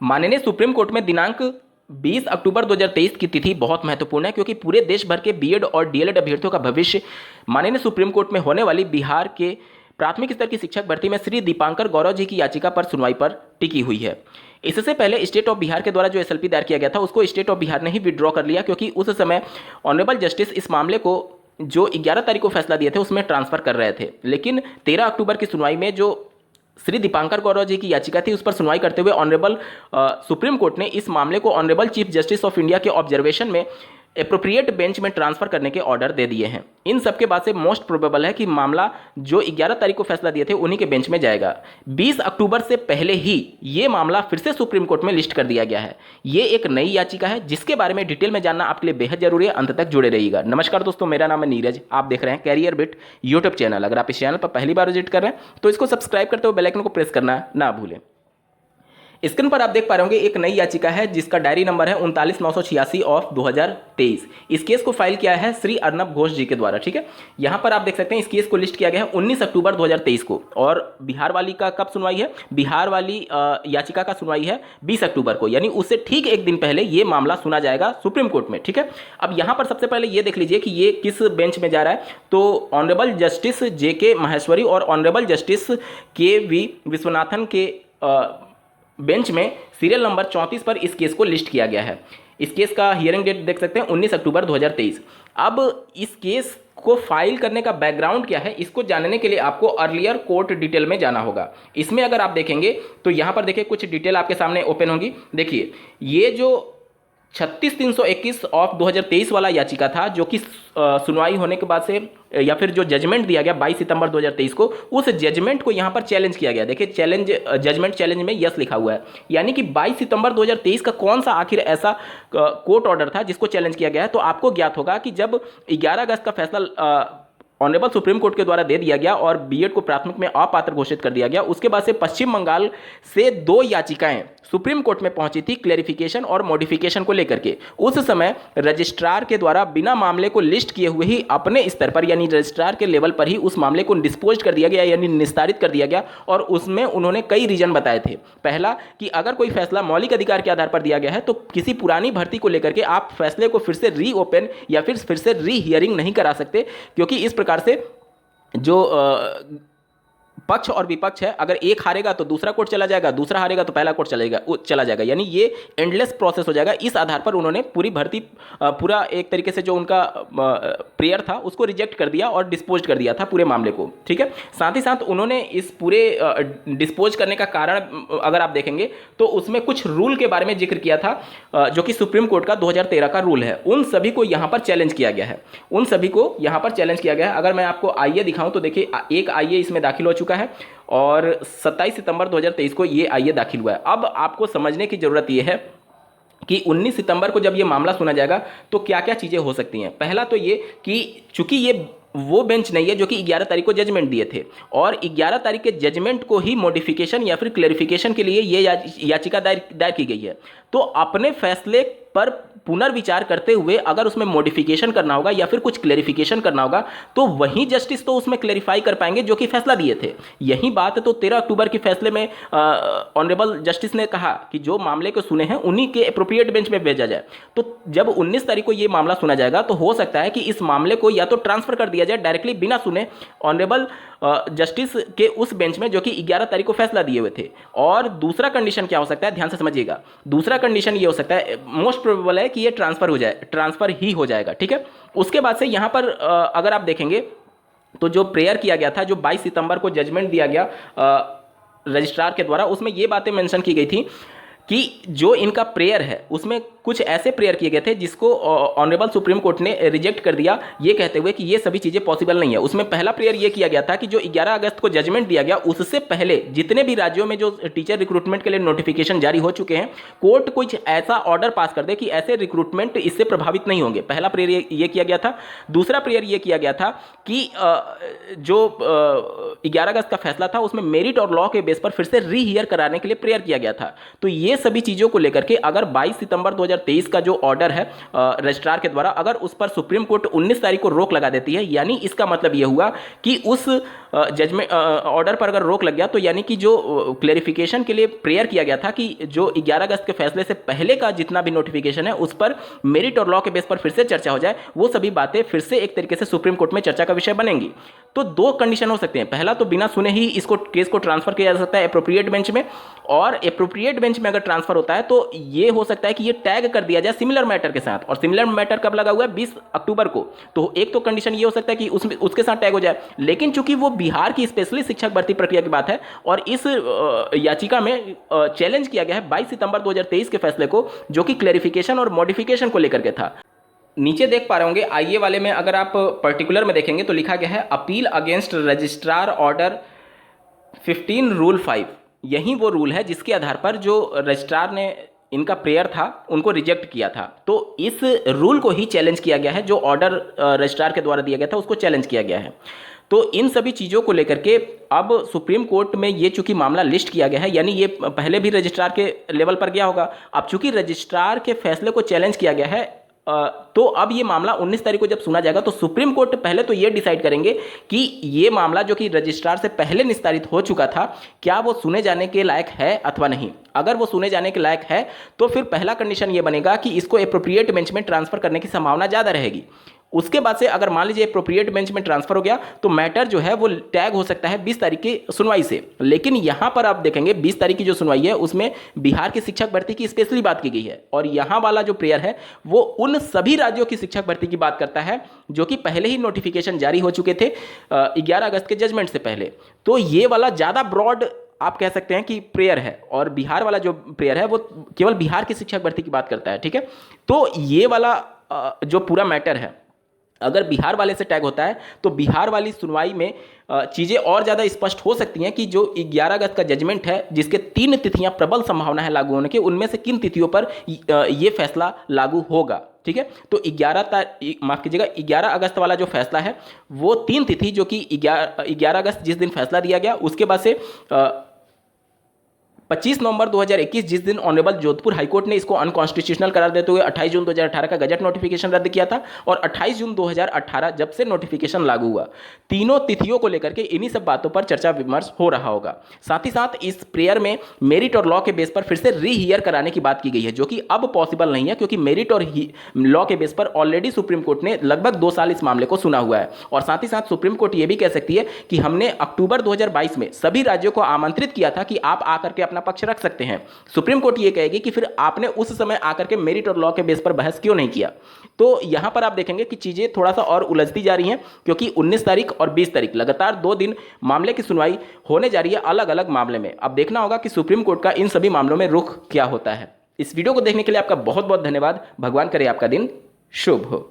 माननीय supreme court में दिनांक 20 अक्टूबर 2023 की तिथि बहुत महत्वपूर्ण है क्योंकि पूरे देश भर के बीएड और डीएलएड अभ्यर्थियों का भविष्य माननीय सुप्रीम कोर्ट में होने वाली बिहार के प्राथमिक स्तर की शिक्षक भर्ती में श्री दीपांकर गौरव जी की याचिका पर सुनवाई पर टिकी हुई है। इससे पहले स्टेट ऑफ बिहार के द्वारा जो एसएलपी दायर किया गया था उसको स्टेट ऑफ बिहार ने ही विड्रॉ कर लिया क्योंकि उस समय ऑनरेबल जस्टिस इस मामले को जो 11 तारीख को फैसला दिए थे उसमें ट्रांसफर कर रहे थे। लेकिन 13 अक्टूबर की सुनवाई में जो श्री दीपांकर गौरव जी की याचिका थी उस पर सुनवाई करते हुए ऑनरेबल सुप्रीम कोर्ट ने इस मामले को honourable chief justice of India के ऑब्जर्वेशन में एप्रोप्रिएट बेंच में ट्रांसफर करने के ऑर्डर दे दिए हैं। इन सब के बाद से मोस्ट प्रोबेबल है कि मामला जो 11 तारीख को फैसला दिए थे उन्हीं के बेंच में जाएगा। 20 अक्टूबर से पहले ही ये मामला फिर से सुप्रीम कोर्ट में लिस्ट कर दिया गया है। ये एक नई याचिका है जिसके बारे में डिटेल में जानना आपके लिए बेहद जरूरी है। अंत तक जुड़े रहिएगा। नमस्कार दोस्तों, मेरा नाम है नीरज, आप देख रहे हैं कैरियर बिट यूट्यूब चैनल। अगर आप इस चैनल पर पहली बार विजिट कर रहे हैं तो इसको सब्सक्राइब करते हुए बेल आइकन को प्रेस करना ना भूलें। स्क्रीन पर आप देख पा रहे होंगे एक नई याचिका है जिसका डायरी नंबर है 39,986 ऑफ 2023। इस केस को फाइल किया है श्री अर्नब घोष जी के द्वारा। ठीक है, यहां पर आप देख सकते हैं इस केस को लिस्ट किया गया है 19 अक्टूबर 2023 को। और बिहार वाली का कब सुनवाई है? बिहार वाली याचिका का सुनवाई है 20 अक्टूबर को, यानी उससे ठीक एक दिन पहले ये मामला सुना जाएगा सुप्रीम कोर्ट में। ठीक है, अब यहां पर सबसे पहले ये देख लीजिए कि ये किस बेंच में जा रहा है। तो ऑनरेबल जस्टिस JK माहेश्वरी और ऑनरेबल जस्टिस KV विश्वनाथन के बेंच में सीरियल नंबर 34 पर इस केस को लिस्ट किया गया है। इस केस का हियरिंग डेट देख सकते हैं 19 अक्टूबर 2023। अब इस केस को फाइल करने का बैकग्राउंड क्या है, इसको जानने के लिए आपको अर्लियर कोर्ट डिटेल में जाना होगा। इसमें अगर आप देखेंगे तो यहाँ पर देखिए कुछ डिटेल आपके सामने ओपन होगी। देखिए ये जो 36,321 ऑफ 2023 वाला याचिका था जो कि सुनवाई होने के बाद से या फिर जो जजमेंट दिया गया 22 सितंबर 2023 को, उस जजमेंट को यहां पर चैलेंज किया गया। देखिए चैलेंज जजमेंट चैलेंज में यस लिखा हुआ है, यानी कि 22 सितंबर 2023 का कौन सा आखिर ऐसा कोर्ट ऑर्डर था जिसको चैलेंज किया गया है। तो आपको ज्ञात होगा कि जब 11 अगस्त का फैसला ऑनरेबल सुप्रीम कोर्ट के द्वारा दे दिया गया और बीएड को प्राथमिक में अपात्र घोषित कर दिया गया, उसके बाद से पश्चिम बंगाल से 2 याचिकाएं सुप्रीम कोर्ट में पहुंची थी क्लेरिफिकेशन और मॉडिफिकेशन को लेकर के। उस समय रजिस्ट्रार के द्वारा बिना मामले को लिस्ट किए हुए ही अपने स्तर पर यानी रजिस्ट्रार के लेवल पर ही उस मामले को डिस्पोज कर दिया गया यानी निस्तारित कर दिया गया। और उसमें उन्होंने कई रीजन बताए थे। पहला कि अगर कोई फैसला मौलिक अधिकार के आधार पर दिया गया है तो किसी पुरानी भर्ती को लेकर के आप फैसले को फिर से रीओपन या फिर से री हियरिंग नहीं करा सकते, क्योंकि इस प्रकार से जो पक्ष और विपक्ष है, अगर एक हारेगा तो दूसरा कोर्ट चला जाएगा, दूसरा हारेगा तो पहला कोर्ट चला जाएगा, यानी ये एंडलेस प्रोसेस हो जाएगा। इस आधार पर उन्होंने पूरी भर्ती पूरा एक तरीके से जो उनका प्रेयर था उसको रिजेक्ट कर दिया और डिस्पोज कर दिया था पूरे मामले को। ठीक है, साथ ही साथ उन्होंने इस पूरे डिस्पोज करने का कारण अगर आप देखेंगे तो उसमें कुछ रूल के बारे में जिक्र किया था जो कि सुप्रीम कोर्ट का 2013 का रूल है। उन सभी को यहाँ पर चैलेंज किया गया है, उन सभी को यहाँ पर चैलेंज किया गया है। अगर मैं आपको आईए दिखाऊं तो देखिए एक आईए इसमें दाखिल हो चुका है और 27 सितंबर 2023 को ये आईए दाखिल हुआ है। अब आपको समझने की जरूरत ये है कि 19 सितंबर को जब ये मामला सुना जाएगा तो क्या क्या चीज़ें हो सकती हैं। पहला तो ये कि चूंकि ये वो बेंच नहीं है जो कि 11 तारीख को जजमेंट दिए थे और 11 तारीख के जजमेंट को ही मॉडिफिकेशन या फिर क्लेरिफिकेशन के लिए ये याचिका दायर की गई है। तो अपने फैसले पर पुनर्विचार करते हुए अगर उसमें मॉडिफिकेशन करना होगा या फिर कुछ क्लेरिफिकेशन करना होगा तो वही जस्टिस तो उसमें क्लेरिफाई कर पाएंगे जो कि फैसला दिए थे। यही बात तो 13 अक्टूबर के फैसले में ऑनरेबल जस्टिस ने कहा कि जो मामले को सुने हैं उन्हीं के एप्रोप्रिएट बेंच में भेजा जाए। तो जब 19 तारीख को ये मामला सुना जाएगा तो हो सकता है कि इस मामले को या तो ट्रांसफर कर दिया जाए डायरेक्टली बिना सुने ऑनरेबल जस्टिस के उस बेंच में जो कि 11 तारीख को फैसला दिए हुए थे। और दूसरा कंडीशन क्या हो सकता है, ध्यान से समझिएगा। दूसरा कंडीशन ये हो सकता है, मोस्ट प्रोबेबल है कि ये ट्रांसफर हो जाए, ट्रांसफर ही हो जाएगा। ठीक है, उसके बाद से यहाँ पर अगर आप देखेंगे तो जो प्रेयर किया गया था, जो 22 सितंबर को जजमेंट दिया गया रजिस्ट्रार के द्वारा, उसमें ये बातें मेंशन की गई थी कि जो इनका प्रेयर है उसमें कुछ ऐसे प्रेयर किए गए थे जिसको ऑनरेबल सुप्रीम कोर्ट ने रिजेक्ट कर दिया, ये कहते हुए कि ये सभी चीज़ें पॉसिबल नहीं है। उसमें पहला प्रेयर ये किया गया था कि जो 11 अगस्त को जजमेंट दिया गया उससे पहले जितने भी राज्यों में जो टीचर रिक्रूटमेंट के लिए नोटिफिकेशन जारी हो चुके हैं, कोर्ट कुछ ऐसा ऑर्डर पास कर दे कि ऐसे रिक्रूटमेंट इससे प्रभावित नहीं होंगे। पहला प्रेयर ये किया गया था। दूसरा प्रेयर ये किया गया था कि जो 11 अगस्त का फैसला था उसमें मेरिट और लॉ के बेस पर फिर से रीहियर कराने के लिए प्रेयर किया गया था। तो ये सभी चीज़ों को लेकर के अगर 22 सितंबर 2023 का जो ऑर्डर है रजिस्ट्रार के द्वारा, अगर उस पर सुप्रीम कोर्ट 19 तारीख को रोक लगा देती है, यानी इसका मतलब यह हुआ कि उस जजमेंट ऑर्डर पर अगर रोक लग गया तो यानी कि जो क्लेरिफिकेशन के लिए प्रेयर किया गया था कि जो 11 अगस्त के फैसले से पहले का जितना भी नोटिफिकेशन है उस पर मेरिट और लॉ के बेस पर फिर से चर्चा हो जाए, वो सभी बातें फिर से एक तरीके से सुप्रीम कोर्ट में चर्चा का विषय बनेंगी। तो दो कंडीशन हो सकते हैं, पहला तो बिना सुने ही इसको केस को ट्रांसफर किया जा सकता है एप्रोप्रिएट बेंच में, और एप्रोप्रिएट बेंच में अगर ट्रांसफर होता है तो ये हो सकता है कि ये टैग कर दिया जाए सिमिलर मैटर के साथ, और सिमिलर मैटर कब लगा हुआ है 20 अक्टूबर को, तो एक तो कंडीशन ये हो सकता है कि उसके साथ टैग हो जाए। लेकिन चूंकि वो बिहार की स्पेशली शिक्षक भर्ती प्रक्रिया की बात है और इस याचिका में चैलेंज किया गया है 22 सितंबर 2023 के फैसले को, जो कि क्लेरिफिकेशन और मॉडिफिकेशन को लेकर के था। नीचे देख पा रहे होंगे आईए वाले में, अगर आप पर्टिकुलर में देखेंगे तो लिखा गया है appeal against registrar order 15 rule 5। यही वो रूल है जिसके आधार पर जो रजिस्ट्रार ने इनका प्रेयर था उनको रिजेक्ट किया था, तो इस रूल को ही चैलेंज किया गया है, जो ऑर्डर रजिस्ट्रार के द्वारा दिया गया था उसको चैलेंज किया गया है। तो इन सभी चीज़ों को लेकर के अब सुप्रीम कोर्ट में ये चूंकि मामला लिस्ट किया गया है, यानी ये पहले भी रजिस्ट्रार के लेवल पर गया होगा, अब चूंकि रजिस्ट्रार के फैसले को चैलेंज किया गया है तो अब ये मामला 19 तारीख को जब सुना जाएगा तो सुप्रीम कोर्ट पहले तो ये डिसाइड करेंगे कि ये मामला जो कि रजिस्ट्रार से पहले निस्तारित हो चुका था क्या वो सुने जाने के लायक है अथवा नहीं। अगर वो सुने जाने के लायक है तो फिर पहला कंडीशन ये बनेगा कि इसको एप्रोप्रिएट बेंच में ट्रांसफर करने की संभावना ज़्यादा रहेगी। उसके बाद से अगर मान लीजिए एप्रोप्रिएट बेंच में ट्रांसफर हो गया तो मैटर जो है वो टैग हो सकता है 20 तारीख की सुनवाई से। लेकिन यहां पर आप देखेंगे 20 तारीख की जो सुनवाई है उसमें बिहार की शिक्षक भर्ती की स्पेशली बात की गई है, और यहां वाला जो प्रेयर है वो उन सभी राज्यों की शिक्षक भर्ती की बात करता है जो कि पहले ही नोटिफिकेशन जारी हो चुके थे 11 अगस्त के जजमेंट से पहले। तो ये वाला ज़्यादा ब्रॉड आप कह सकते हैं कि प्रेयर है, और बिहार वाला जो प्रेयर है वो केवल बिहार की शिक्षक भर्ती की बात करता है। ठीक है, तो ये वाला जो पूरा मैटर है अगर बिहार वाले से टैग होता है तो बिहार वाली सुनवाई में चीज़ें और ज़्यादा स्पष्ट हो सकती हैं कि जो 11 अगस्त का जजमेंट है जिसके 3 तिथियां प्रबल संभावना है लागू होने की, उनमें से किन तिथियों पर ये फैसला लागू होगा। ठीक है, तो 11 अगस्त वाला जो फैसला है वो 3 तिथि जो कि 11 अगस्त जिस दिन फैसला दिया गया उसके बाद से 25 नवंबर 2021 जिस दिन ऑनरेबल जोधपुर हाईकोर्ट ने इसको अनकॉन्स्टिट्यूशनल करार देते हुए 28 जून 2018 का गजट नोटिफिकेशन रद्द किया था, और 28 जून 2018 जब से नोटिफिकेशन लागू हुआ, तीनों तिथियों को लेकर के इन्हीं सब बातों पर चर्चा विमर्श हो रहा होगा। साथ ही साथ इस प्रेयर में मेरिट और लॉ के बेस पर फिर से रीहियर कराने की बात की गई है, जो कि अब पॉसिबल नहीं है क्योंकि मेरिट और लॉ के बेस पर ऑलरेडी सुप्रीम कोर्ट ने लगभग 2 साल इस मामले को सुना हुआ है। और साथ ही साथ सुप्रीम कोर्ट यह भी कह सकती है कि हमने अक्टूबर 2022 में सभी राज्यों को आमंत्रित किया था कि आप आकर के पक्ष रख सकते हैं। सुप्रीम कोर्ट यह कहेगी कि फिर आपने उस समय आकर के मेरिट और लॉ के बेस पर बहस क्यों नहीं किया। तो यहां पर आप देखेंगे कि चीजें थोड़ा सा और उलझती जा रही हैं क्योंकि 19 तारीख और 20 तारीख लगातार 2 दिन मामले की सुनवाई होने जा रही है अलग अलग मामले में। अब देखना होगा कि सुप्रीम कोर्ट का इन सभी मामलों में रुख क्या होता है। इस वीडियो को देखने के लिए आपका बहुत बहुत धन्यवाद। भगवान करे आपका दिन शुभ हो।